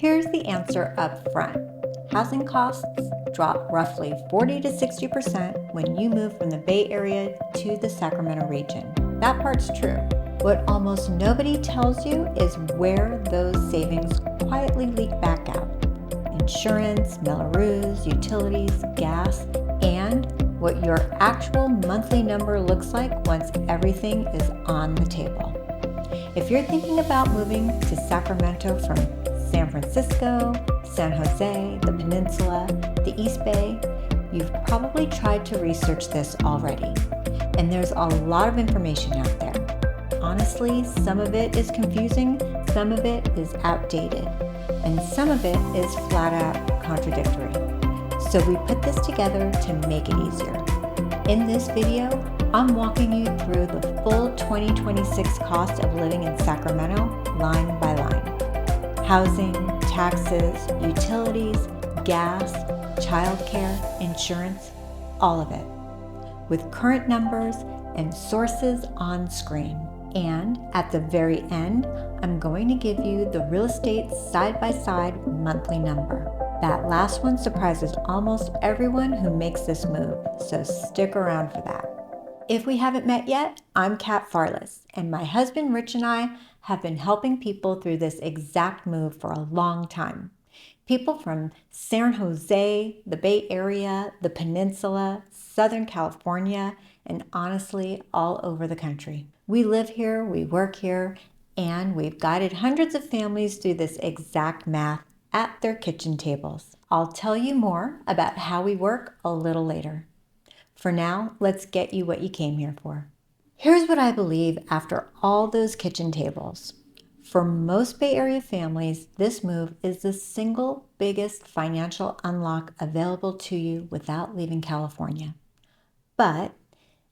Here's the answer up front. Housing costs drop roughly 40 to 60% when you move from the Bay Area to the Sacramento region. That part's true. What almost nobody tells you is where those savings quietly leak back out. Insurance, Mello-Roos, utilities, gas, and what your actual monthly number looks like once everything is on the table. If you're thinking about moving to Sacramento from San Francisco, San Jose, the Peninsula, the East Bay, you've probably tried to research this already. And there's a lot of information out there. Honestly, some of it is confusing, some of it is outdated, and some of it is flat out contradictory. So we put this together to make it easier. In this video, I'm walking you through the full 2026 cost of living in Sacramento, line by line. Housing, taxes, utilities, gas, childcare, insurance, all of it. With current numbers and sources on screen. And at the very end, I'm going to give you the real estate side-by-side monthly number. That last one surprises almost everyone who makes this move, so stick around for that. If we haven't met yet, I'm Kat Farless, and my husband Rich and I have been helping people through this exact move for a long time. People from San Jose, the Bay Area, the Peninsula, Southern California, and honestly, all over the country. We live here, we work here, and we've guided hundreds of families through this exact math at their kitchen tables. I'll tell you more about how we work a little later. For now, let's get you what you came here for. Here's what I believe after all those kitchen tables. For most Bay Area families, this move is the single biggest financial unlock available to you without leaving California. But,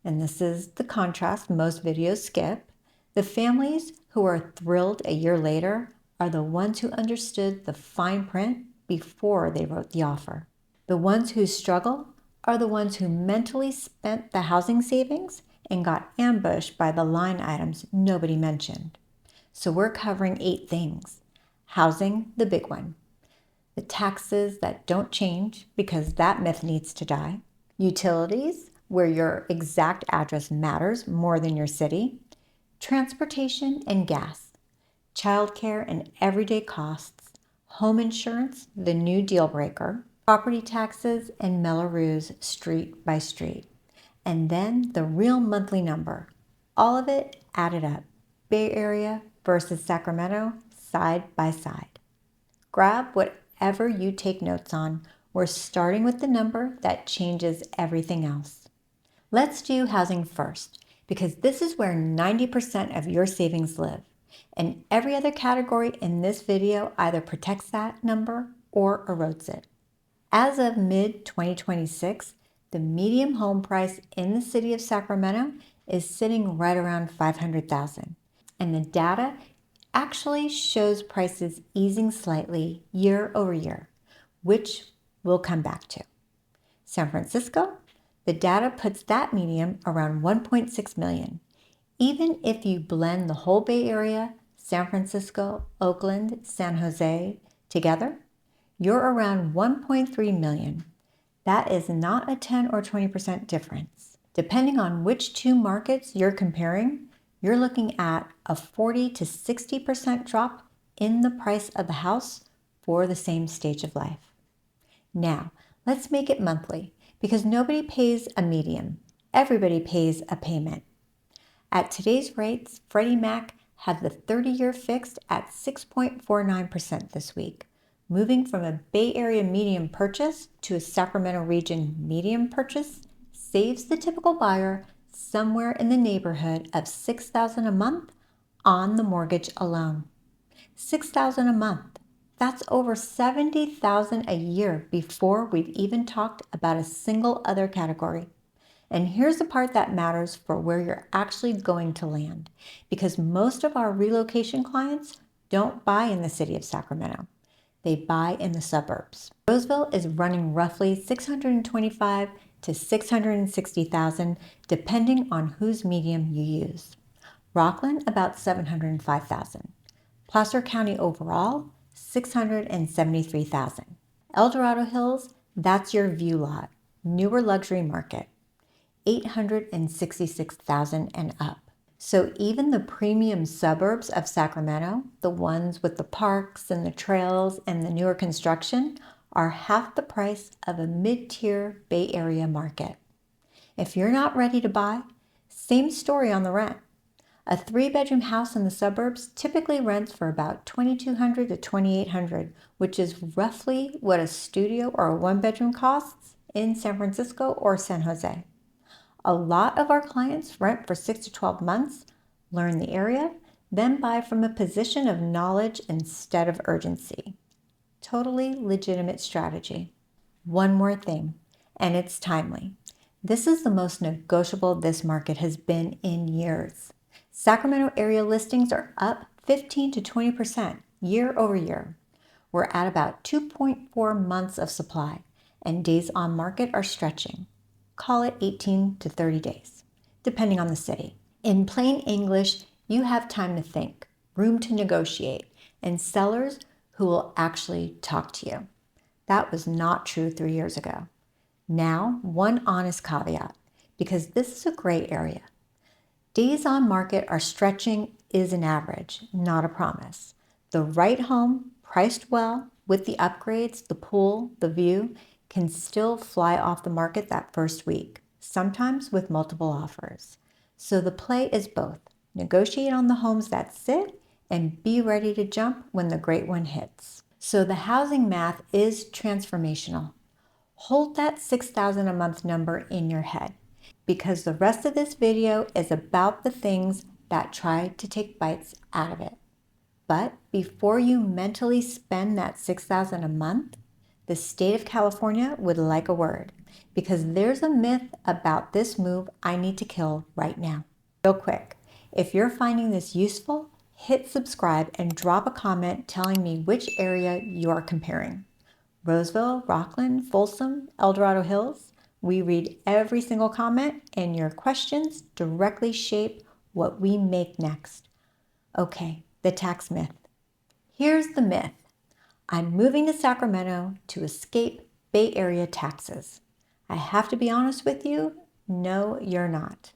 and this is the contrast most videos skip, the families who are thrilled a year later are the ones who understood the fine print before they wrote the offer. The ones who struggle are the ones who mentally spent the housing savings and got ambushed by the line items nobody mentioned. So we're covering 8 things. Housing, the big one. The taxes that don't change because that myth needs to die. Utilities, where your exact address matters more than your city. Transportation and gas. Childcare and everyday costs. Home insurance, the new deal breaker. Property taxes and Mello-Roos street by street. And then the real monthly number. All of it added up. Bay Area versus Sacramento, side by side. Grab whatever you take notes on. We're starting with the number that changes everything else. Let's do housing first, because this is where 90% of your savings live. And every other category in this video either protects that number or erodes it. As of mid-2026, the median home price in the city of Sacramento is sitting right around $500,000. And the data actually shows prices easing slightly year over year, which we'll come back to. San Francisco, the data puts that median around 1.6 million. Even if you blend the whole Bay Area, San Francisco, Oakland, San Jose together, you're around 1.3 million. That is not a 10 or 20% difference. Depending on which 2 markets you're comparing, you're looking at a 40 to 60% drop in the price of the house for the same stage of life. Now, let's make it monthly, because nobody pays a median. Everybody pays a payment. At today's rates, Freddie Mac had the 30-year fixed at 6.49% this week. Moving from a Bay Area median purchase to a Sacramento region median purchase saves the typical buyer somewhere in the neighborhood of $6,000 a month on the mortgage alone. $6,000 a month. That's over $70,000 a year before we've even talked about a single other category. And here's the part that matters for where you're actually going to land, because most of our relocation clients don't buy in the city of Sacramento. They buy in the suburbs. Roseville is running roughly $625,000 to $660,000 depending on whose medium you use. Rocklin about $705,000. Placer County overall $673,000. Dorado Hills, that's your view lot, newer luxury market, $866,000 and up. So even the premium suburbs of Sacramento, the ones with the parks and the trails and the newer construction, are half the price of a mid-tier Bay Area market. If you're not ready to buy, same story on the rent. A 3-bedroom house in the suburbs typically rents for about $2,200 to $2,800, which is roughly what a studio or a 1-bedroom costs in San Francisco or San Jose. A lot of our clients rent for 6 to 12 months, learn the area, then buy from a position of knowledge instead of urgency. Totally legitimate strategy. One more thing, and it's timely. This is the most negotiable this market has been in years. Sacramento area listings are up 15 to 20% year over year. We're at about 2.4 months of supply, and days on market are stretching. Call it 18 to 30 days, depending on the city. In plain English, you have time to think, room to negotiate, and sellers who will actually talk to you. That was not true 3 years ago. Now, one honest caveat, because this is a gray area. Days on market are stretching is an average, not a promise. The right home, priced well, with the upgrades, the pool, the view, can still fly off the market that first week, sometimes with multiple offers. So the play is both. Negotiate on the homes that sit and be ready to jump when the great one hits. So the housing math is transformational. Hold that $6,000 a month number in your head, because the rest of this video is about the things that try to take bites out of it. But before you mentally spend that $6,000 a month, the state of California would like a word, because there's a myth about this move I need to kill right now. Real quick, if you're finding this useful, hit subscribe and drop a comment telling me which area you're comparing. Roseville, Rocklin, Folsom, Dorado Hills. We read every single comment, and your questions directly shape what we make next. Okay, the tax myth. Here's the myth. I'm moving to Sacramento to escape Bay Area taxes. I have to be honest with you, no, you're not.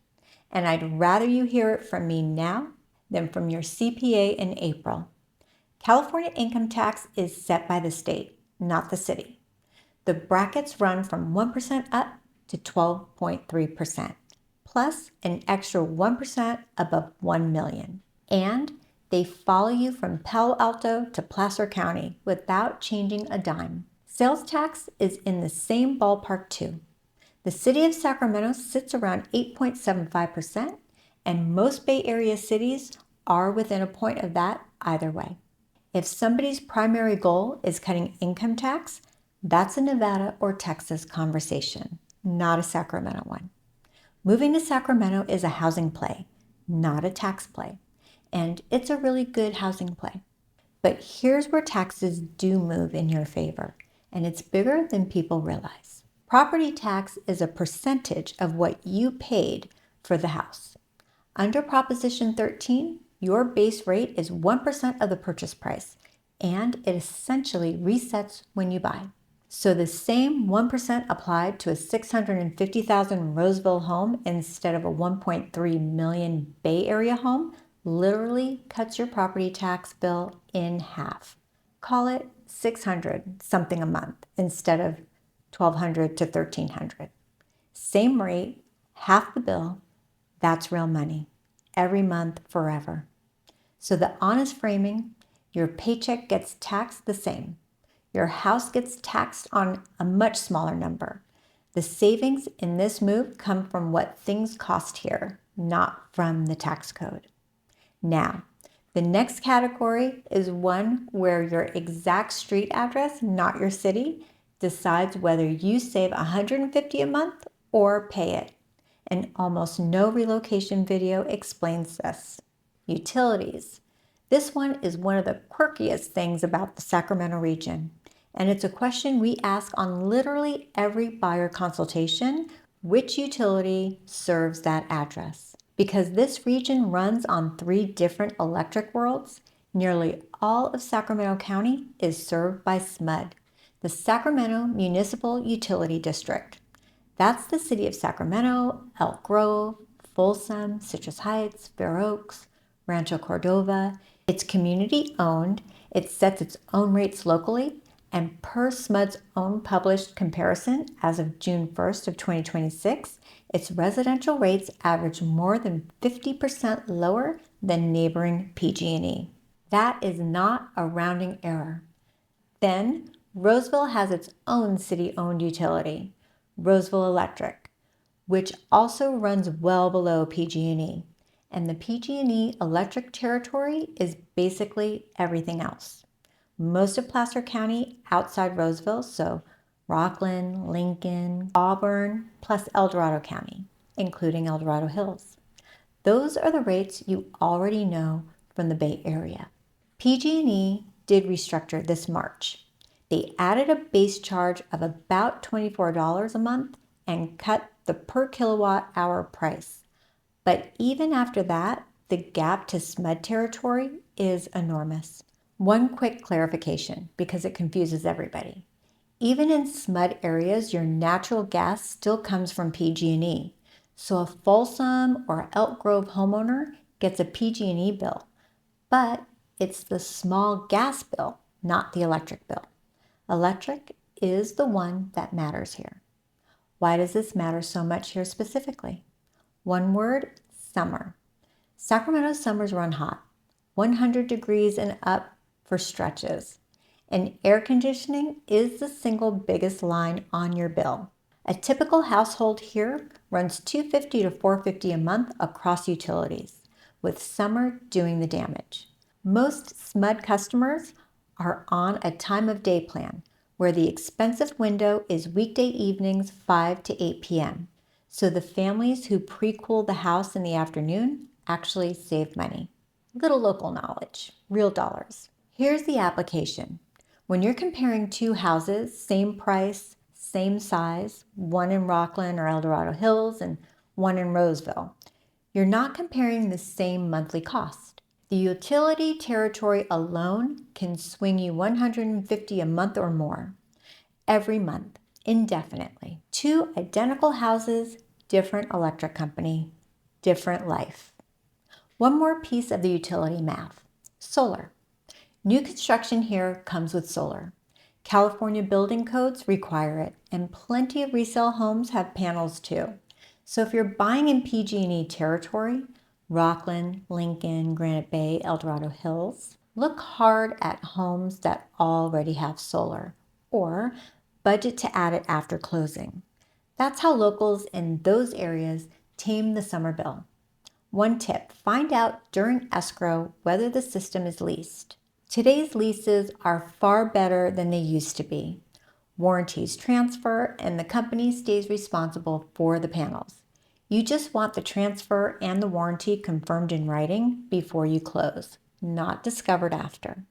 And I'd rather you hear it from me now than from your CPA in April. California income tax is set by the state, not the city. The brackets run from 1% up to 12.3%, plus an extra 1% above 1 million. And they follow you from Palo Alto to Placer County without changing a dime. Sales tax is in the same ballpark too. The city of Sacramento sits around 8.75%, and most Bay Area cities are within a point of that either way. If somebody's primary goal is cutting income tax, that's a Nevada or Texas conversation, not a Sacramento one. Moving to Sacramento is a housing play, not a tax play. And it's a really good housing play. But here's where taxes do move in your favor, and it's bigger than people realize. Property tax is a percentage of what you paid for the house. Under Proposition 13, your base rate is 1% of the purchase price, and it essentially resets when you buy. So the same 1% applied to a $650,000 Roseville home instead of a $1.3 million Bay Area home literally cuts your property tax bill in half. Call it $600 something a month instead of $1,200 to $1,300. Same rate, half the bill, that's real money. Every month, forever. So the honest framing, your paycheck gets taxed the same. Your house gets taxed on a much smaller number. The savings in this move come from what things cost here, not from the tax code. Now, the next category is one where your exact street address, not your city, decides whether you save $150 a month or pay it. And almost no relocation video explains this. Utilities. This one is one of the quirkiest things about the Sacramento region. And it's a question we ask on literally every buyer consultation: which utility serves that address? Because this region runs on 3 different electric worlds, Nearly all of Sacramento County is served by SMUD, the Sacramento Municipal Utility District. That's the city of Sacramento, Elk Grove, Folsom, Citrus Heights, Fair Oaks, Rancho Cordova. It's community owned, it sets its own rates locally, and per SMUD's own published comparison as of June 1st of 2026, its residential rates average more than 50% lower than neighboring PG&E. That is not a rounding error. Then, Roseville has its own city-owned utility, Roseville Electric, which also runs well below PG&E. And the PG&E electric territory is basically everything else. Most of Placer County outside Roseville, so Rocklin, Lincoln, Auburn, plus El Dorado County, including El Dorado Hills. Those are the rates you already know from the Bay Area. PG&E did restructure this March. They added a base charge of about $24 a month and cut the per kilowatt hour price. But even after that, the gap to SMUD territory is enormous. One quick clarification, because it confuses everybody. Even in SMUD areas, your natural gas still comes from PG&E. So a Folsom or Elk Grove homeowner gets a PG&E bill, but it's the small gas bill, not the electric bill. Electric is the one that matters here. Why does this matter so much here specifically? One word, summer. Sacramento summers run hot, 100 degrees and up for stretches. And air conditioning is the single biggest line on your bill. A typical household here runs $250 to $450 a month across utilities, with summer doing the damage. Most SMUD customers are on a time of day plan where the expensive window is weekday evenings 5 to 8 p.m. So the families who pre-cool the house in the afternoon actually save money. Little local knowledge, real dollars. Here's the application. When you're comparing two houses, same price, same size, one in Rocklin or El Dorado Hills and one in Roseville, you're not comparing the same monthly cost. The utility territory alone can swing you $150 a month or more every month, indefinitely. Two identical houses, different electric company, different life. One more piece of the utility math, solar. New construction here comes with solar. California building codes require it, and plenty of resale homes have panels too. So if you're buying in PG&E territory, Rocklin, Lincoln, Granite Bay, El Dorado Hills, look hard at homes that already have solar, or budget to add it after closing. That's how locals in those areas tame the summer bill. One tip, find out during escrow whether the system is leased. Today's leases are far better than they used to be. Warranties transfer and the company stays responsible for the panels. You just want the transfer and the warranty confirmed in writing before you close, not discovered after.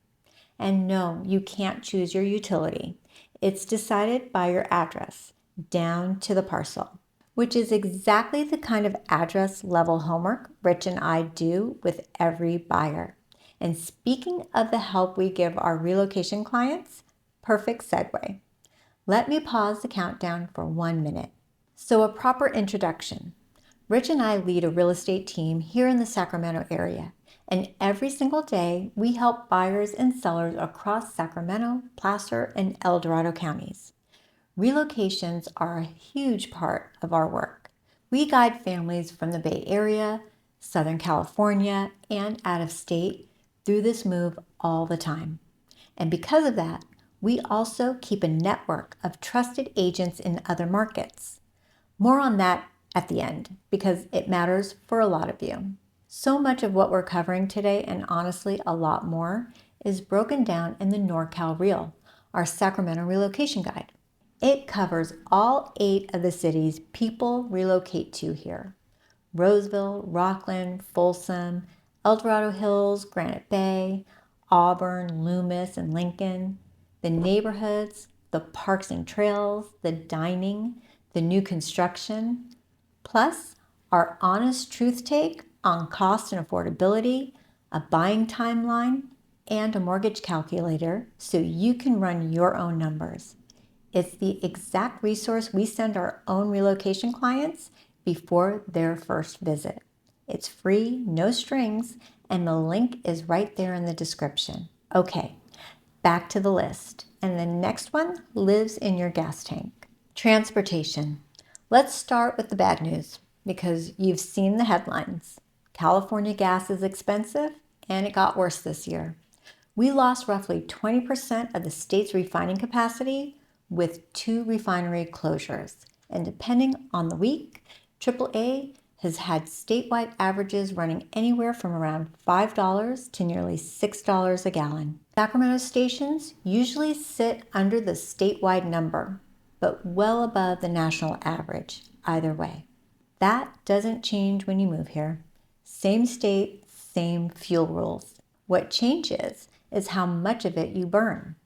And no, you can't choose your utility. It's decided by your address, down to the parcel, which is exactly the kind of address level homework Rich and I do with every buyer. And speaking of the help we give our relocation clients, perfect segue. Let me pause the countdown for 1 minute. So a proper introduction. Rich and I lead a real estate team here in the Sacramento area, and every single day we help buyers and sellers across Sacramento, Placer, and El Dorado counties. Relocations are a huge part of our work. We guide families from the Bay Area, Southern California, and out of state through this move all the time. And because of that, we also keep a network of trusted agents in other markets. More on that at the end, because it matters for a lot of you. So much of what we're covering today, and honestly a lot more, is broken down in the NorCal Reel, our Sacramento relocation guide. It covers all 8 of the cities people relocate to here. Roseville, Rocklin, Folsom, El Dorado Hills, Granite Bay, Auburn, Loomis, and Lincoln, the neighborhoods, the parks and trails, the dining, the new construction, plus our honest truth take on cost and affordability, a buying timeline, and a mortgage calculator so you can run your own numbers. It's the exact resource we send our own relocation clients before their first visit. It's free, no strings, and the link is right there in the description. Okay, back to the list. And the next one lives in your gas tank. Transportation. Let's start with the bad news because you've seen the headlines. California gas is expensive and it got worse this year. We lost roughly 20% of the state's refining capacity with 2 refinery closures. And depending on the week, AAA has had statewide averages running anywhere from around $5 to nearly $6 a gallon. Sacramento stations usually sit under the statewide number, but well above the national average, either way. That doesn't change when you move here. Same state, same fuel rules. What changes is how much of it you burn.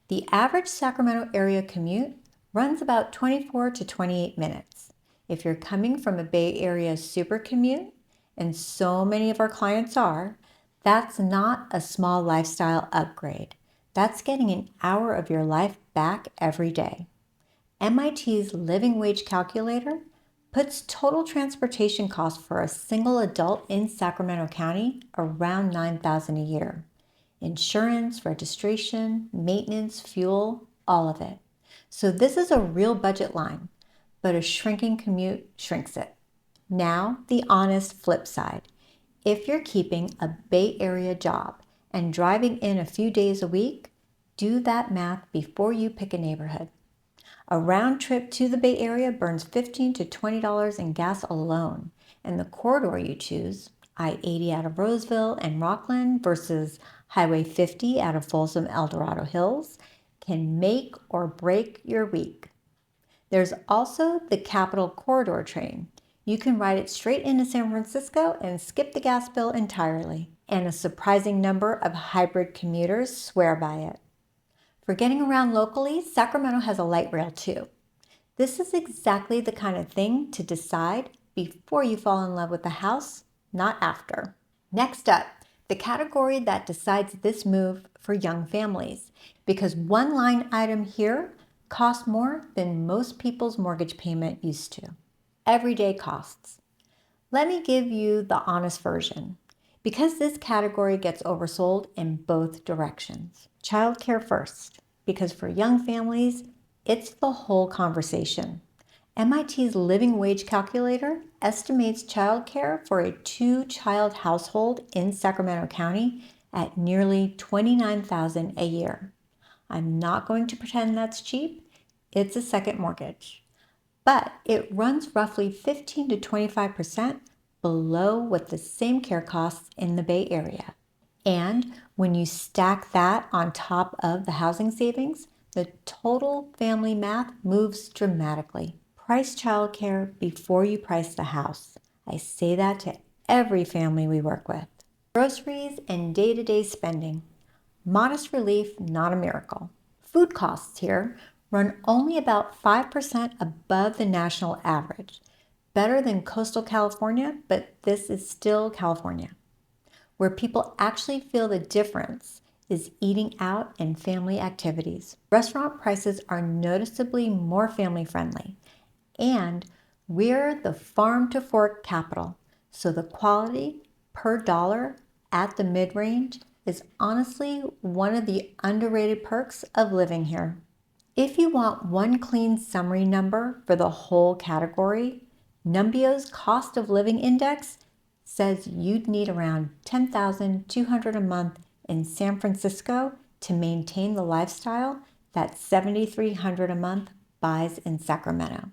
The average Sacramento area commute runs about 24 to 28 minutes. If you're coming from a Bay Area super commute, and so many of our clients are, that's not a small lifestyle upgrade. That's getting an hour of your life back every day. MIT's living wage calculator puts total transportation costs for a single adult in Sacramento County around $9,000 a year. Insurance, registration, maintenance, fuel, all of it. So this is a real budget line, but a shrinking commute shrinks it. Now, the honest flip side. If you're keeping a Bay Area job and driving in a few days a week, do that math before you pick a neighborhood. A round trip to the Bay Area burns $15 to $20 in gas alone, and the corridor you choose, I-80 out of Roseville and Rocklin versus Highway 50 out of Folsom, Dorado Hills, can make or break your week. There's also the Capital Corridor train. You can ride it straight into San Francisco and skip the gas bill entirely. And a surprising number of hybrid commuters swear by it. For getting around locally, Sacramento has a light rail too. This is exactly the kind of thing to decide before you fall in love with the house, not after. Next up, the category that decides this move for young families, because one line item here costs more than most people's mortgage payment used to. Everyday costs. Let me give you the honest version, because this category gets oversold in both directions. Childcare first, because for young families, it's the whole conversation. MIT's living wage calculator estimates childcare for a 2-child household in Sacramento County at nearly $29,000 a year. I'm not going to pretend that's cheap. It's a second mortgage. But it runs roughly 15 to 25% below what the same care costs in the Bay Area. And when you stack that on top of the housing savings, the total family math moves dramatically. Price childcare before you price the house. I say that to every family we work with. Groceries and day-to-day spending. Modest relief, not a miracle. Food costs here run only about 5% above the national average. Better than coastal California, but this is still California. Where people actually feel the difference is eating out and family activities. Restaurant prices are noticeably more family-friendly. And we're the farm-to-fork capital, so the quality per dollar at the mid-range is honestly one of the underrated perks of living here. If you want one clean summary number for the whole category, Numbio's cost of living index says you'd need around $10,200 a month in San Francisco to maintain the lifestyle that $7,300 a month buys in Sacramento.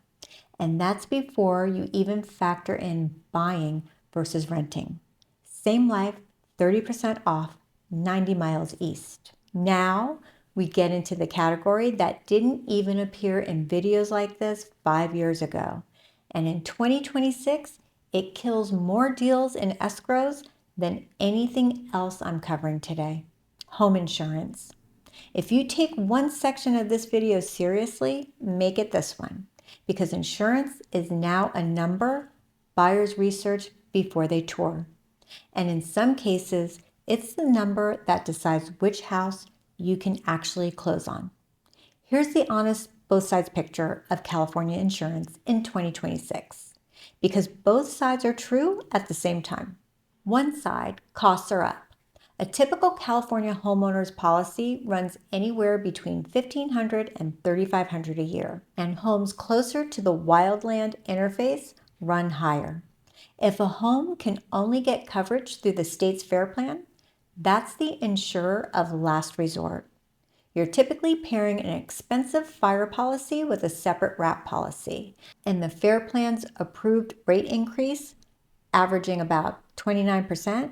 And that's before you even factor in buying versus renting. Same life, 30% off, 90 miles east. Now we get into the category that didn't even appear in videos like this 5 years ago. And in 2026, it kills more deals in escrows than anything else I'm covering today. Home insurance. If you take one section of this video seriously, make it this one. Because insurance is now a number buyers research before they tour. And in some cases, It's the number that decides which house you can actually close on. Here's the honest both sides picture of California insurance in 2026, because both sides are true at the same time. One side, costs are up. A typical California homeowner's policy runs anywhere between $1,500 and $3,500 a year, and homes closer to the wildland interface run higher. If a home can only get coverage through the state's FAIR plan, that's the insurer of last resort. You're typically pairing an expensive fire policy with a separate wrap policy, and the FAIR plan's approved rate increase, averaging about 29%,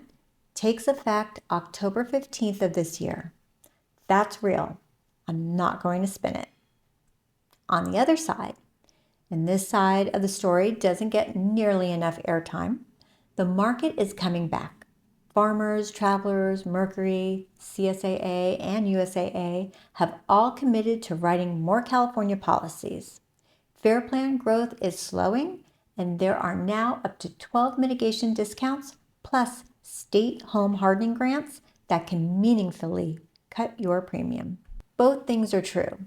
takes effect October 15th of this year. That's real. I'm not going to spin it. On the other side, and this side of the story doesn't get nearly enough airtime, the market is coming back. Farmers, Travelers, Mercury, CSAA, and USAA have all committed to writing more California policies. FAIR plan growth is slowing, and there are now up to 12 mitigation discounts plus state home hardening grants that can meaningfully cut your premium. Both things are true.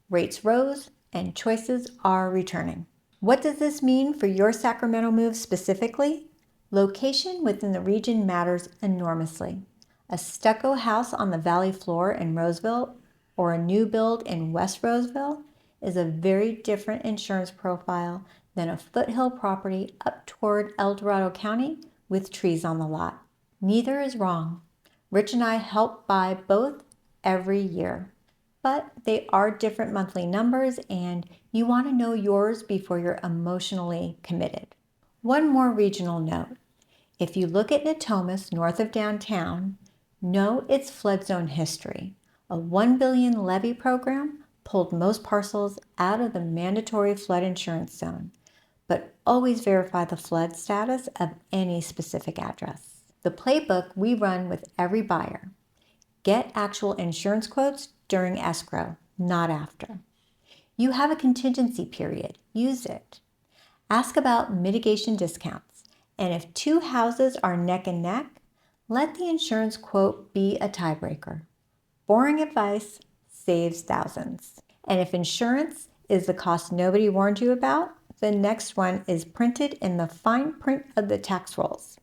Rates rose and choices are returning. What does this mean for your Sacramento move specifically? Location within the region matters enormously. A stucco house on the valley floor in Roseville or a new build in West Roseville is a very different insurance profile than a foothill property up toward El Dorado County with trees on the lot. Neither is wrong. Rich and I help buy both every year, but they are different monthly numbers and you want to know yours before you're emotionally committed. One more regional note. If you look at Natomas north of downtown, know its flood zone history. A $1 billion levy program pulled most parcels out of the mandatory flood insurance zone, but always verify the flood status of any specific address. The playbook we run with every buyer. Get actual insurance quotes during escrow, not after. You have a contingency period. Use it. Ask about mitigation discounts. And if two houses are neck and neck, let the insurance quote be a tiebreaker. Boring advice saves thousands. And if insurance is the cost nobody warned you about, the next one is printed in the fine print of the tax rolls.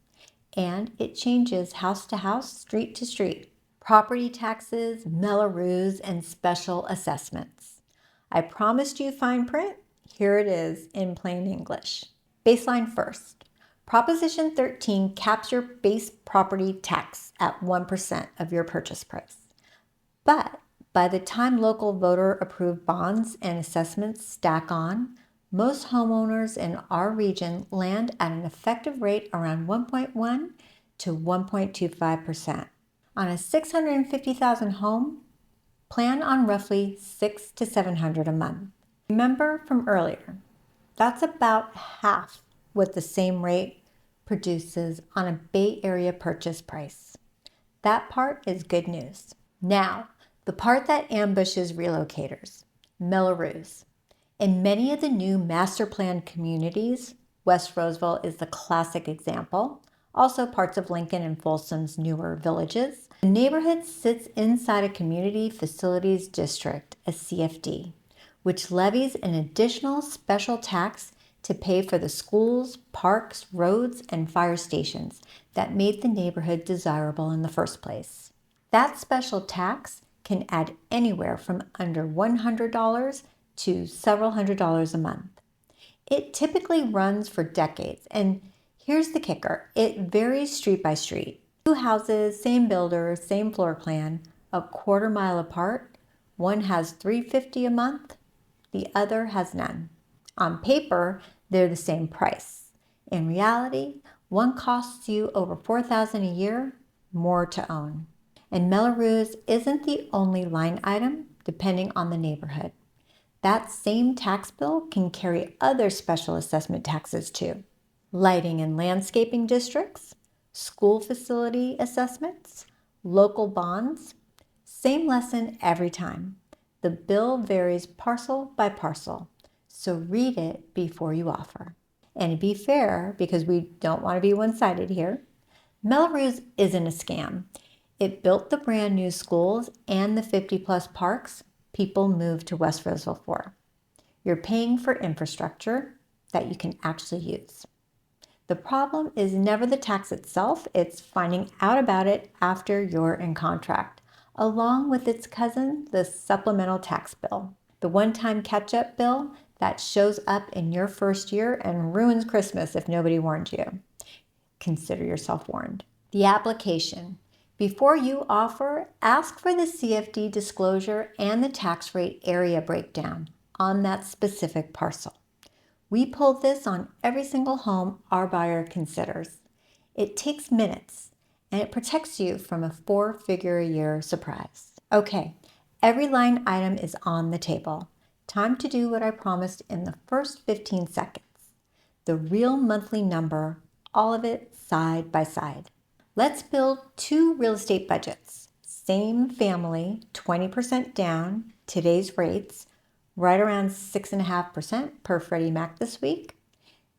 And it changes house to house, street to street. Property taxes, Mello-Roos, and special assessments. I promised you fine print. Here it is in plain English. Baseline first. Proposition 13 caps your base property tax at 1% of your purchase price. But by the time local voter approved bonds and assessments stack on, most homeowners in our region land at an effective rate around 1.1 to 1.25%. On a 650,000 home, plan on roughly $600 to $700 a month. Remember from earlier, that's about half what the same rate produces on a Bay Area purchase price. That part is good news. Now, the part that ambushes relocators, Mello-Roos. In many of the new master plan communities, West Roseville is the classic example, also parts of Lincoln and Folsom's newer villages. The neighborhood sits inside a community facilities district, a CFD, which levies an additional special tax to pay for the schools, parks, roads, and fire stations that made the neighborhood desirable in the first place. That special tax can add anywhere from under $100 to several $100s a month. It typically runs for decades, and here's the kicker. It varies street by street. Two houses, same builder, same floor plan, a quarter mile apart. One has $350 a month, the other has none. On paper, they're the same price. In reality, one costs you over $4,000 a year, more to own. And Mello-Roos isn't the only line item, depending on the neighborhood. That same tax bill can carry other special assessment taxes too. Lighting and landscaping districts, school facility assessments, local bonds. Same lesson every time. The bill varies parcel by parcel. So read it before you offer. And to be fair, because we don't want to be one-sided here, Mello-Roos isn't a scam. It built the brand new schools and the 50-plus parks people moved to West Roseville for. You're paying for infrastructure that you can actually use. The problem is never the tax itself, it's finding out about it after you're in contract, along with its cousin, the supplemental tax bill, the one-time catch-up bill that shows up in your first year and ruins Christmas if nobody warned you. Consider yourself warned. The application. Before you offer, ask for the CFD disclosure and the tax rate area breakdown on that specific parcel. We pull this on every single home our buyer considers. It takes minutes and it protects you from a 4-figure-a-year surprise. Okay, every line item is on the table. Time to do what I promised in the first 15 seconds. The real monthly number, all of it side by side. Let's build 2 real estate budgets. Same family, 20% down, today's rates, right around 6.5% per Freddie Mac this week.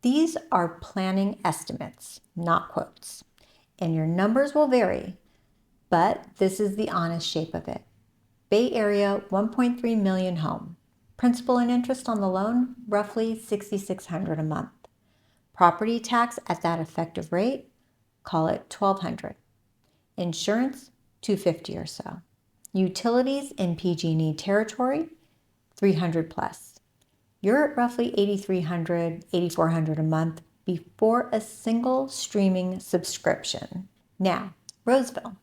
These are planning estimates, not quotes. And your numbers will vary, but this is the honest shape of it. Bay Area, 1.3 million home. Principal and interest on the loan, roughly $6,600 a month. Property tax at that effective rate, call it $1,200. Insurance, $250 or so. Utilities in PG&E territory, $300 plus. You're at roughly $8,300, $8,400 a month before a single streaming subscription. Now, Roseville,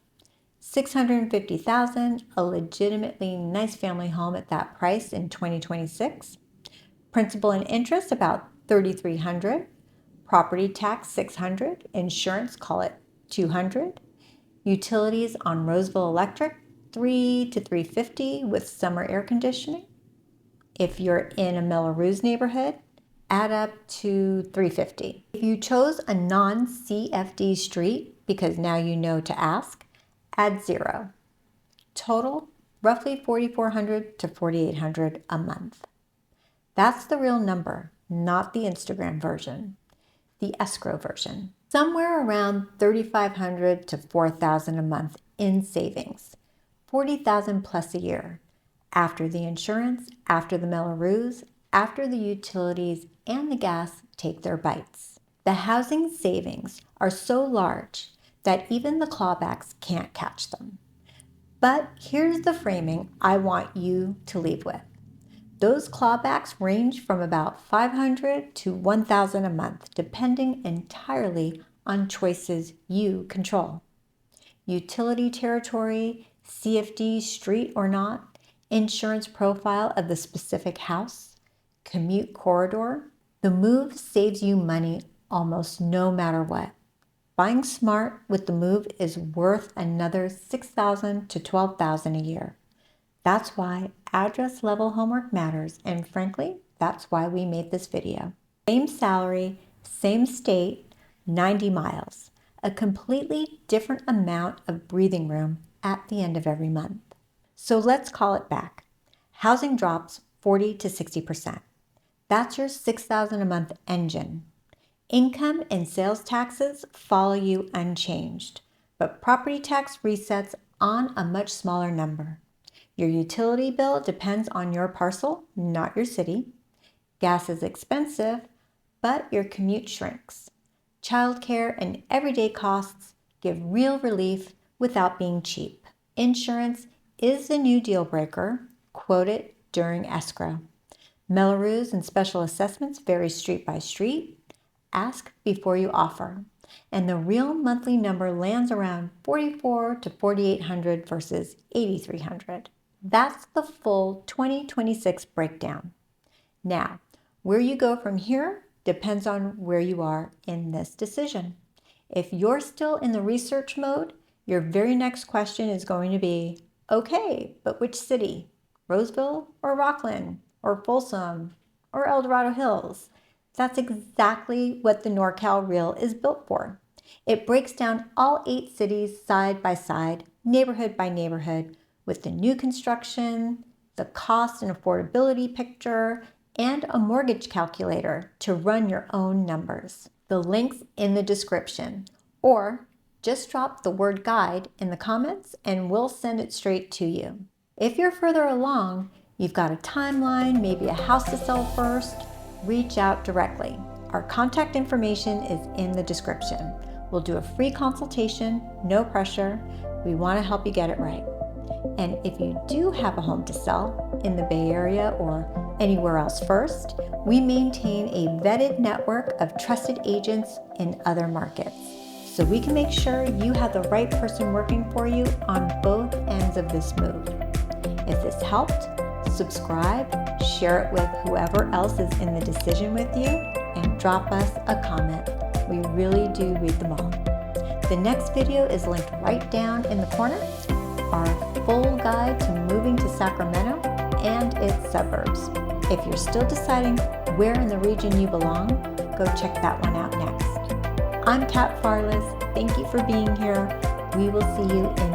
$650,000, a legitimately nice family home at that price in 2026. Principal and interest about $3,300. Property tax $600. Insurance, call it $200. Utilities on Roseville Electric, $300 to $350 with summer air conditioning. If you're in a Mello-Roos neighborhood, add up to $350. If you chose a non-CFD street, because now you know to ask, add 0. Total, roughly $4,400 to $4,800 a month. That's the real number, not the Instagram version, the escrow version. Somewhere around $3,500 to $4,000 a month in savings, $40,000 plus a year. After the insurance, after the Mello-Roos, after the utilities and the gas take their bites. The housing savings are so large that even the clawbacks can't catch them. But here's the framing I want you to leave with. Those clawbacks range from about $500 to $1,000 a month, depending entirely on choices you control. Utility territory, CFD street or not, insurance profile of the specific house, commute corridor. The move saves you money almost no matter what. Buying smart with the move is worth another $6,000 to $12,000 a year. That's why address level homework matters, and frankly, that's why we made this video. Same salary, same state, 90 miles. A completely different amount of breathing room at the end of every month. So let's call it back. Housing drops 40 to 60%. That's your $6,000 a month engine. Income and sales taxes follow you unchanged, but property tax resets on a much smaller number. Your utility bill depends on your parcel, not your city. Gas is expensive, but your commute shrinks. Childcare and everyday costs give real relief without being cheap. Insurance is the new deal breaker. Quote it during escrow. Mello-Roos and special assessments vary street by street. Ask before you offer. And the real monthly number lands around $4,400 to $4,800 versus $8,300. That's the full 2026 breakdown. Now, where you go from here depends on where you are in this decision. If you're still in the research mode, your very next question is going to be, okay, but which city? Roseville or Rocklin or Folsom or Dorado Hills? That's exactly what the NorCal reel is built for. It breaks down all 8 cities side by side, neighborhood by neighborhood, with the new construction, the cost and affordability picture, and a mortgage calculator to run your own numbers. The link's in the description, or Just drop the word guide in the comments and we'll send it straight to you. If you're further along, you've got a timeline, maybe a house to sell first, reach out directly. Our contact information is in the description. We'll do a free consultation, no pressure. We want to help you get it right. And if you do have a home to sell in the Bay Area or anywhere else first, we maintain a vetted network of trusted agents in other markets. So we can make sure you have the right person working for you on both ends of this move. If this helped, subscribe, share it with whoever else is in the decision with you, and drop us a comment. We really do read them all. The next video is linked right down in the corner, our full guide to moving to Sacramento and its suburbs. If you're still deciding where in the region you belong, go check that one out next. I'm Kat Farless. Thank you for being here. We will see you in